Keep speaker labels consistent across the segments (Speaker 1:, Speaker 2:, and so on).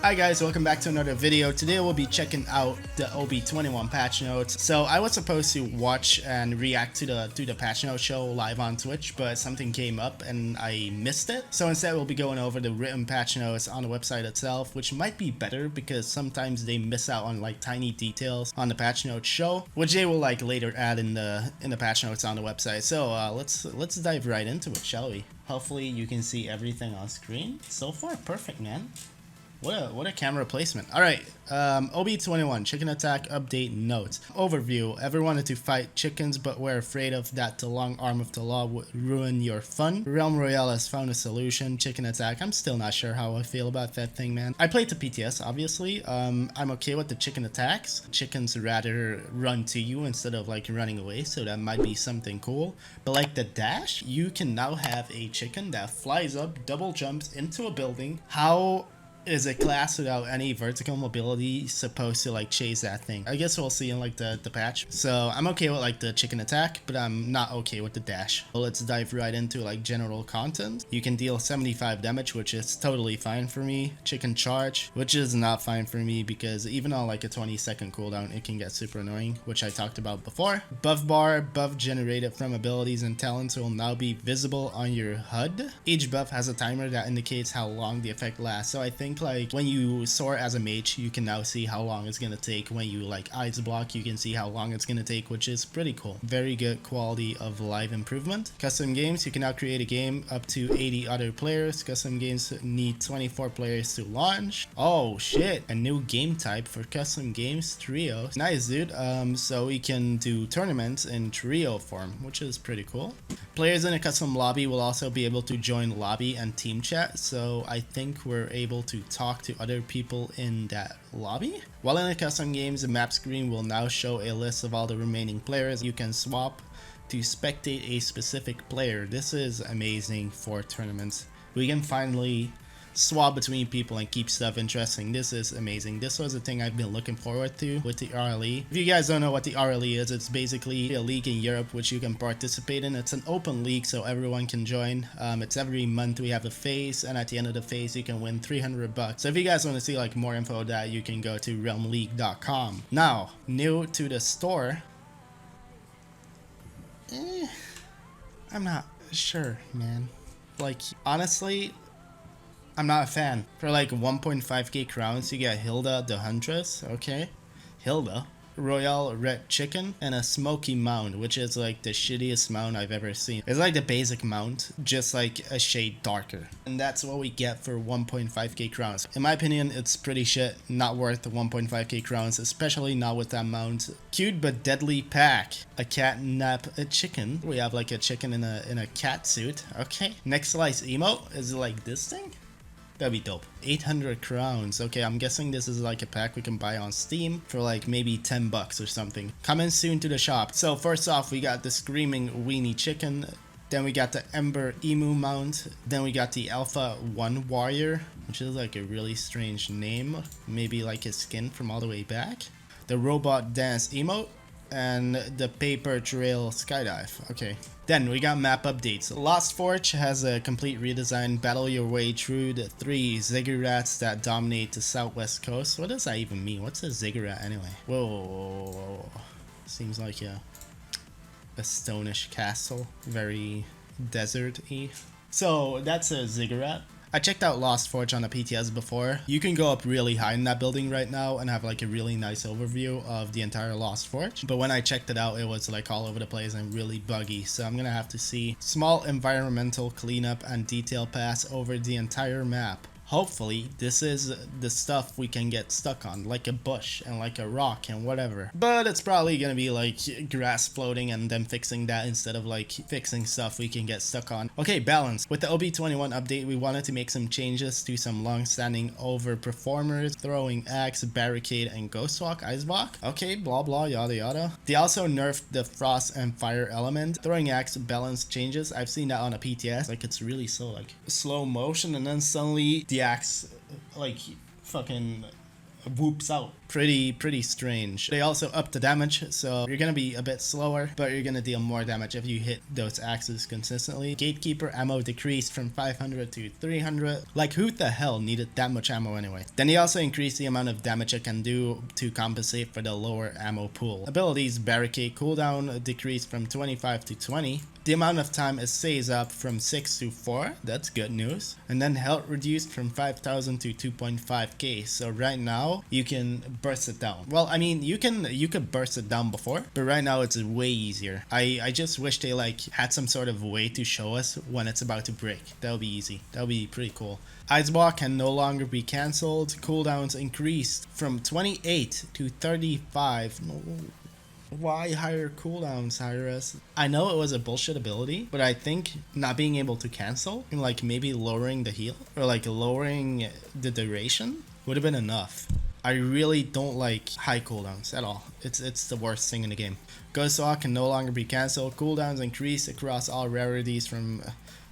Speaker 1: Hi guys, welcome back to another video. Today we'll be checking out the OB21 patch notes. So I was supposed to watch and react to the patch note show live on Twitch, but something came up and I missed it. So instead we'll be going over the written patch notes on the website itself, which might be better because sometimes they miss out on like tiny details on the patch notes show, which they will like later add in the patch notes on the website. So let's dive right into it, shall we? Hopefully you can see everything on screen. So far, perfect, man. What a camera placement. Alright, OB21, chicken attack update notes. Overview, ever wanted to fight chickens but were afraid of that the long arm of the law would ruin your fun? Realm Royale has found a solution, chicken attack. I'm still not sure how I feel about that thing, man. I played the PTS, obviously. I'm okay with the chicken attacks. Chickens rather run to you instead of like running away, so that might be something cool. But like the dash, you can now have a chicken that flies up, double jumps into a building. How is a class without any vertical mobility supposed to like chase that thing? I guess we'll see in like the patch. So I'm okay with like the chicken attack, but I'm not okay with the dash. Well, let's dive right into like general content. You can deal 75 damage, which is totally fine for me. Chicken charge, which is not fine for me because even on like a 20-second cooldown, it can get super annoying, which I talked about before. Buff bar, buff generated from abilities and talents will now be visible on your HUD. Each buff has a timer that indicates how long the effect lasts. So I think like when you soar as a mage, you can now see how long it's gonna take. When you like ice block, you can see how long it's gonna take, which is pretty cool. Very good quality of life improvement. Custom games, you can now create a game up to 80 other players. Custom games need 24 players to launch. Oh shit, a new game type for custom games, trio. Nice, dude. So we can do tournaments in trio form, which is pretty cool. Players in a custom lobby will also be able to join lobby and team chat, so I think we're able to talk to other people in that lobby. While in the custom games, the map screen will now show a list of all the remaining players. You can swap to spectate a specific player. This is amazing for tournaments. We can finally swap between people and keep stuff interesting. This is amazing. This was a thing I've been looking forward to with the RLE. If you guys don't know what the RLE is, it's basically a league in Europe which you can participate in. It's an open league so everyone can join. It's every month we have a phase, and at the end of the phase you can win 300 bucks. So if you guys want to see like more info of that, you can go to realmleague.com. Now, new to the store. I'm not sure, man. Like, honestly, I'm not a fan. For like 1.5k crowns, you get Hilda the Huntress, okay? Hilda. Royale red chicken and a smoky mount, which is like the shittiest mount I've ever seen. It's like the basic mount, just like a shade darker. And that's what we get for 1.5k crowns. In my opinion, it's pretty shit, not worth the 1.5k crowns, especially not with that mount. Cute but deadly pack. A cat nap a chicken. We have like a chicken in a cat suit, okay? Next slice emote is it like this thing? That'd be dope. 800 crowns. Okay, I'm guessing this is like a pack we can buy on Steam for like maybe 10 bucks or something. Coming soon to the shop. So first off, we got the Screaming Weenie Chicken. Then we got the Ember Emu Mount. Then we got the Alpha 1 Warrior, which is like a really strange name. Maybe like a skin from all the way back. The Robot Dance Emote. And the Paper Trail Skydive. Okay. Then we got map updates. Lost Forge has a complete redesign. Battle your way through the 3 ziggurats that dominate the southwest coast. What does that even mean? What's a ziggurat anyway? Whoa. Seems like a stonish castle. Very desert-y. So that's a ziggurat. I checked out Lost Forge on the PTS before. You can go up really high in that building right now and have like a really nice overview of the entire Lost Forge. But when I checked it out, it was like all over the place and really buggy. So I'm gonna have to see small environmental cleanup and detail pass over the entire map. Hopefully, this is the stuff we can get stuck on, like a bush and like a rock and whatever. But it's probably gonna be like grass floating and them fixing that instead of like fixing stuff we can get stuck on. Okay, balance. With the OB21 update, we wanted to make some changes to some long-standing overperformers, Throwing Axe, Barricade, and Ghostwalk, Iceblock. Okay, blah blah, yada yada. They also nerfed the Frost and Fire element. Throwing Axe balance changes. I've seen that on a PTS. Like, it's really slow, like slow motion, and then suddenly the axe like fucking whoops out. Pretty strange. They also up the damage, so you're gonna be a bit slower, but you're gonna deal more damage if you hit those axes consistently. Gatekeeper ammo decreased from 500 to 300. Like, who the hell needed that much ammo anyway? Then he also increased the amount of damage it can do to compensate for the lower ammo pool. Abilities: barricade cooldown decreased from 25 to 20. The amount of time it stays up from 6 to 4, that's good news. And then health reduced from 5,000 to 2.5k. So right now you can burst it down. Well, I mean, you could burst it down before, but right now it's way easier. I just wish they like had some sort of way to show us when it's about to break. That would be easy. That would be pretty cool. Ice block can no longer be cancelled. Cooldowns increased from 28 to 35. No. Why higher cooldowns, Cyrus? I know it was a bullshit ability, but I think not being able to cancel and like maybe lowering the heal or like lowering the duration would have been enough. I really don't like high cooldowns at all. It's the worst thing in the game. Ghost Walk can no longer be cancelled. Cooldowns increase across all rarities from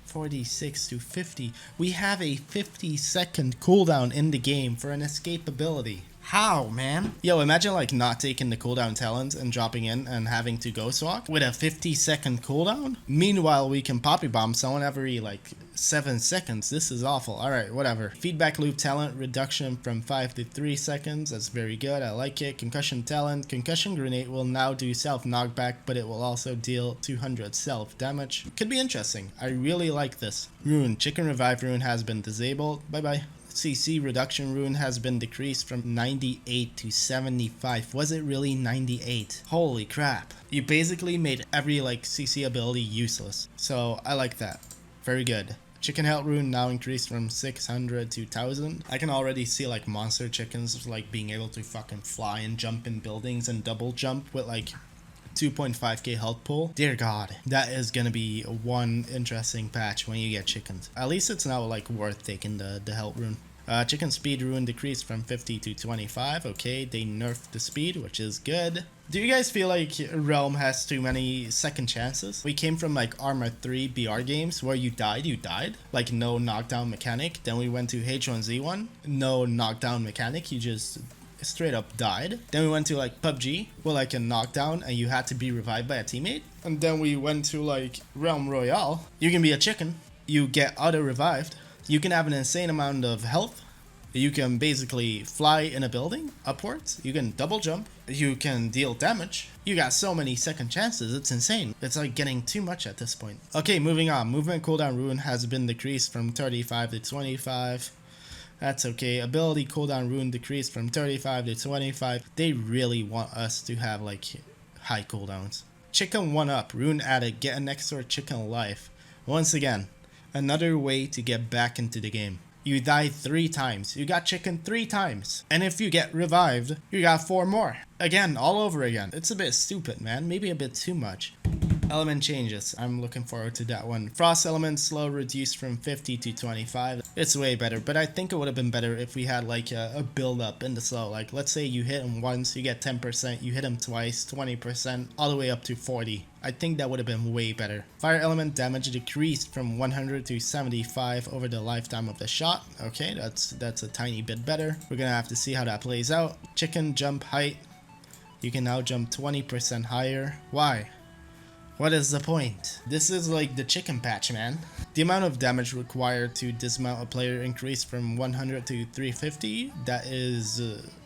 Speaker 1: 46 to 50. We have a 50-second cooldown in the game for an escape ability. How, man? Yo, imagine like not taking the cooldown talent and dropping in and having to ghost walk with a 50-second cooldown. Meanwhile, we can poppy bomb someone every like 7 seconds. This is awful. Alright, whatever. Feedback loop talent reduction from 5 to 3 seconds. That's very good. I like it. Concussion talent. Concussion grenade will now do self knockback, but it will also deal 200 self damage. Could be interesting. I really like this. Rune. Chicken revive rune has been disabled. Bye bye. CC reduction rune has been decreased from 98 to 75. Was it really 98? Holy crap. You basically made every like CC ability useless. So I like that. Very good. Chicken health rune now increased from 600 to 1000. I can already see like monster chickens like being able to fucking fly and jump in buildings and double jump with like 2.5k health pool. Dear god, that is gonna be one interesting patch when you get chickens. At least it's now like worth taking the health rune. Chicken speed rune decreased from 50 to 25. Okay, they nerfed the speed, which is good. Do you guys feel like Realm has too many second chances? We came from like Armor 3 BR games where you died. Like no knockdown mechanic. Then we went to H1Z1, no knockdown mechanic, you just straight up died. Then we went to like PUBG with like a knockdown and you had to be revived by a teammate. And then we went to like Realm Royale. You can be a chicken, you get auto revived, you can have an insane amount of health, you can basically fly in a building upwards, you can double jump, you can deal damage. You got so many second chances, it's insane. It's like getting too much at this point. Okay, moving on. Movement cooldown rune has been decreased from 35 to 25. That's okay. Ability cooldown rune decreased from 35 to 25. They really want us to have like high cooldowns. Chicken 1-up. Rune added. Get an extra chicken life. Once again, another way to get back into the game. You died 3 times. You got chicken 3 times. And if you get revived, you got 4 more. Again, all over again. It's a bit stupid, man. Maybe a bit too much. Element changes. I'm looking forward to that one. Frost element slow reduced from 50 to 25. It's way better, but I think it would have been better if we had like a build up in the slow. Like let's say you hit him once, you get 10%, you hit him twice, 20%, all the way up to 40. I think that would have been way better. Fire element damage decreased from 100 to 75 over the lifetime of the shot. Okay, that's a tiny bit better. We're gonna have to see how that plays out. Chicken jump height. You can now jump 20% higher. Why? What is the point? This is like the chicken patch, man. The amount of damage required to dismount a player increased from 100 to 350. That is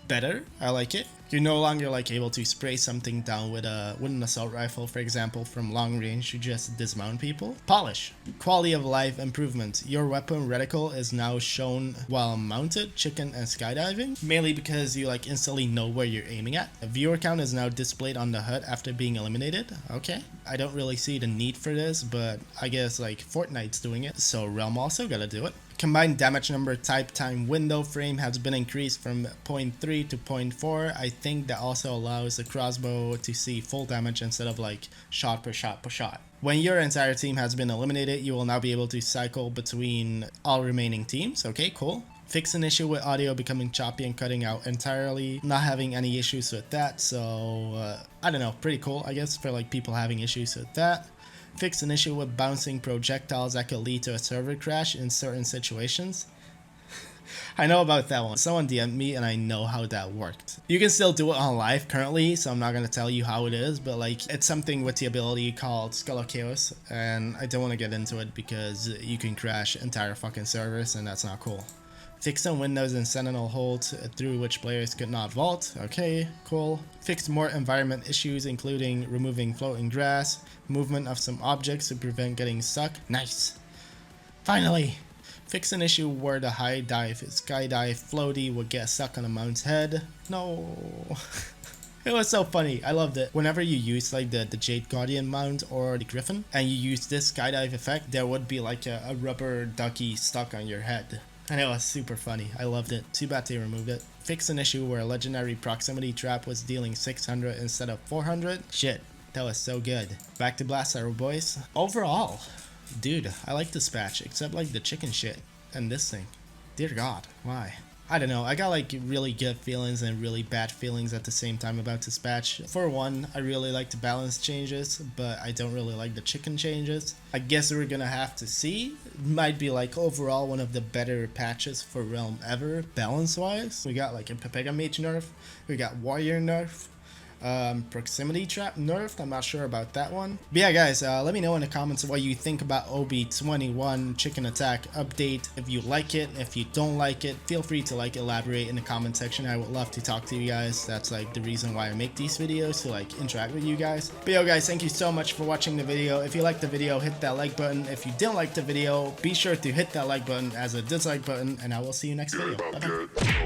Speaker 1: better. I like it. You're no longer like able to spray something down with an assault rifle, for example, from long range to just dismount people. Polish. Quality of life improvement. Your weapon reticle is now shown while mounted, chicken, and skydiving. Mainly because you like instantly know where you're aiming at. A viewer count is now displayed on the HUD after being eliminated. Okay. I don't really see the need for this, but I guess like Fortnite's doing it, so Realm also gotta do it. Combined damage number type time window frame has been increased from 0.3 to 0.4. I think that also allows the crossbow to see full damage instead of like shot per shot per shot. When your entire team has been eliminated, you will now be able to cycle between all remaining teams. Okay, cool. Fix an issue with audio becoming choppy and cutting out entirely. Not having any issues with that, so I don't know, pretty cool I guess for like people having issues with that. Fix an issue with bouncing projectiles that could lead to a server crash in certain situations. I know about that one. Someone DM'd me and I know how that worked. You can still do it on live currently, so I'm not gonna tell you how it is, but like it's something with the ability called Skull of Chaos, and I don't want to get into it because you can crash entire fucking servers and that's not cool. Fix some windows and sentinel holds through which players could not vault. Okay, cool. Fix more environment issues, including removing floating grass, movement of some objects to prevent getting stuck. Nice. Finally. Fix an issue where the high dive, skydive floaty would get stuck on a mount's head. No. It was so funny. I loved it. Whenever you use like the Jade Guardian mount or the Griffin and you use this skydive effect, there would be like a rubber ducky stuck on your head. And it was super funny. I loved it. Too bad they removed it. Fix an issue where a legendary proximity trap was dealing 600 instead of 400. Shit, that was so good. Back to Blast Arrow, boys. Overall, dude, I like this patch, except like the chicken shit and this thing. Dear God, why? I don't know, I got like really good feelings and really bad feelings at the same time about this patch. For one, I really like the balance changes, but I don't really like the chicken changes. I guess we're gonna have to see. It might be like overall one of the better patches for Realm ever, balance wise. We got like a Pepega Mage nerf, we got Warrior nerf, proximity trap nerfed. I'm not sure about that one, but yeah guys, let me know in the comments what you think about OB21 chicken attack update. If you like it, if you don't like it, feel free to like elaborate in the comment section. I would love to talk to you guys. That's like the reason why I make these videos, to like interact with you guys. But yo guys, thank you so much for watching the video. If you liked the video, hit that like button. If you didn't like the video, be sure to hit that like button as a dislike button, and I will see you next video. Bye bye.